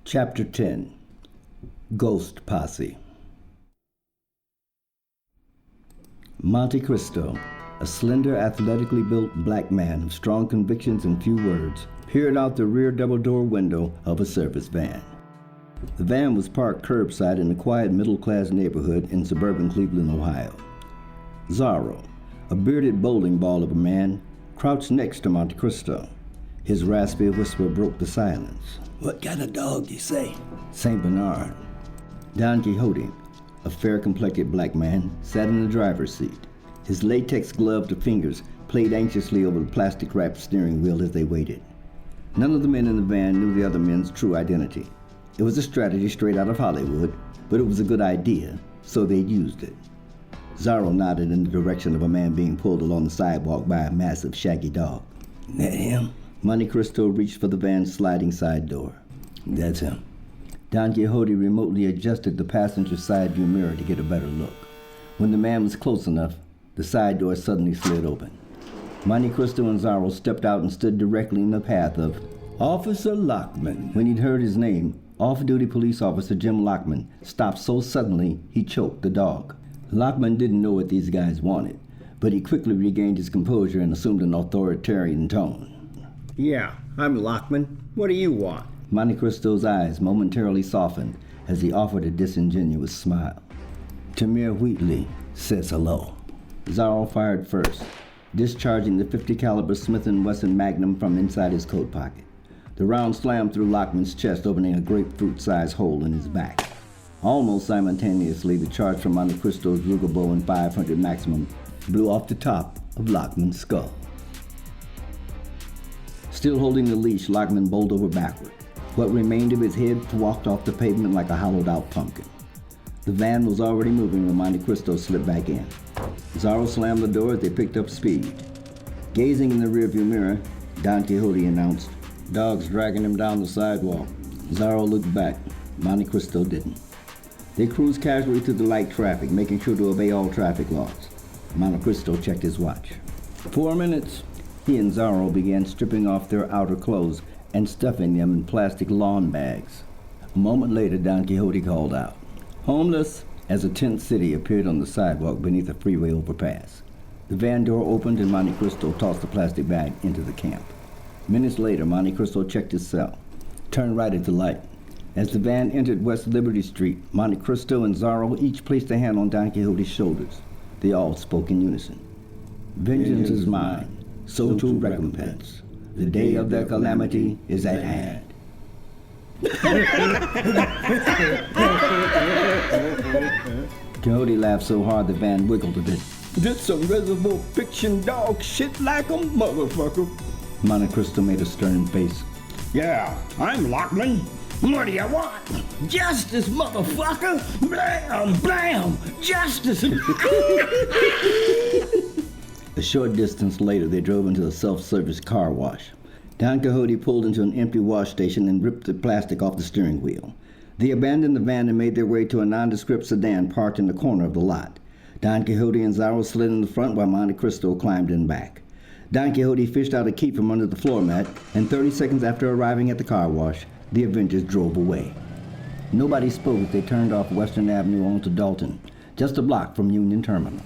Chapter 10 Ghost Posse. Monte Cristo, a slender, athletically built black man of strong convictions and few words, peered out the rear double-door window of a service van. The van was parked curbside in a quiet middle-class neighborhood in suburban Cleveland, Ohio. Zorro, a bearded bowling ball of a man, crouched next to Monte Cristo. His raspy whisper broke the silence. "What kind of dog you say?" Saint Bernard. Don Quixote, a fair-complected black man, sat in the driver's seat. His latex-gloved fingers played anxiously over the plastic-wrapped steering wheel as they waited. None of the men in the van knew the other men's true identity. It was a strategy straight out of Hollywood, but it was a good idea, so they'd used it. Zorro nodded in the direction of a man being pulled along the sidewalk by a massive, shaggy dog. "That him?" Monte Cristo reached for the van's sliding side door. "That's him." Don Quixote remotely adjusted the passenger side view mirror to get a better look. When the man was close enough, the side door suddenly slid open. Monte Cristo and Zorro stepped out and stood directly in the path of Officer Lockman. When he'd heard his name, off-duty police officer Jim Lockman stopped so suddenly he choked the dog. Lockman didn't know what these guys wanted, but he quickly regained his composure and assumed an authoritarian tone. "Yeah, I'm Lockman. What do you want?" Monte Cristo's eyes momentarily softened as he offered a disingenuous smile. Tamir Wheatley says hello. Zorro fired first, discharging the .50 caliber Smith & Wesson Magnum from inside his coat pocket. The round slammed through Lockman's chest, opening a grapefruit-sized hole in his back. Almost simultaneously, the charge from Monte Cristo's Ruger Bowen 500 Maximum blew off the top of Lockman's skull. Still holding the leash, Lockman bowled over backward. What remained of his head walked off the pavement like a hollowed-out pumpkin. The van was already moving when Monte Cristo slipped back in. Zorro slammed the door as they picked up speed. Gazing in the rearview mirror, Don Quixote announced, "Dog's dragging him down the sidewalk." Zorro looked back. Monte Cristo didn't. They cruised casually through the light traffic, making sure to obey all traffic laws. Monte Cristo checked his watch. 4 minutes. He and Zorro began stripping off their outer clothes and stuffing them in plastic lawn bags. A moment later, Don Quixote called out, "Homeless," as a tent city appeared on the sidewalk beneath a freeway overpass. The van door opened and Monte Cristo tossed the plastic bag into the camp. Minutes later, Monte Cristo checked his cell, turned right at the light. As the van entered West Liberty Street, Monte Cristo and Zorro each placed a hand on Don Quixote's shoulders. They all spoke in unison. "Vengeance is mine, so too recompense. The day of their calamity is at hand." Quixote laughed so hard the van wiggled a bit. "Did some reservoir fiction dog shit like a motherfucker." Monte Cristo made a stern face. "Yeah, I'm Lockman. What do you want?" "Justice, motherfucker!" "Blam, blam, justice!" A short distance later, they drove into a self-service car wash. Don Quixote pulled into an empty wash station and ripped the plastic off the steering wheel. They abandoned the van and made their way to a nondescript sedan parked in the corner of the lot. Don Quixote and Zorro slid in the front while Monte Cristo climbed in back. Don Quixote fished out a key from under the floor mat, and 30 seconds after arriving at the car wash, the Avengers drove away. Nobody spoke as they turned off Western Avenue onto Dalton, just a block from Union Terminal.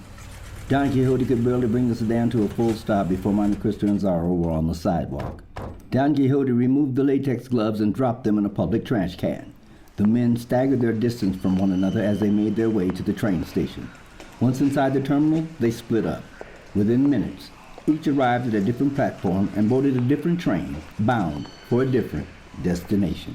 Don Quixote could barely bring the sedan to a full stop before Monte Cristo and Zorro were on the sidewalk. Don Quixote removed the latex gloves and dropped them in a public trash can. The men staggered their distance from one another as they made their way to the train station. Once inside the terminal, they split up. Within minutes, each arrived at a different platform and boarded a different train, bound for a different destination.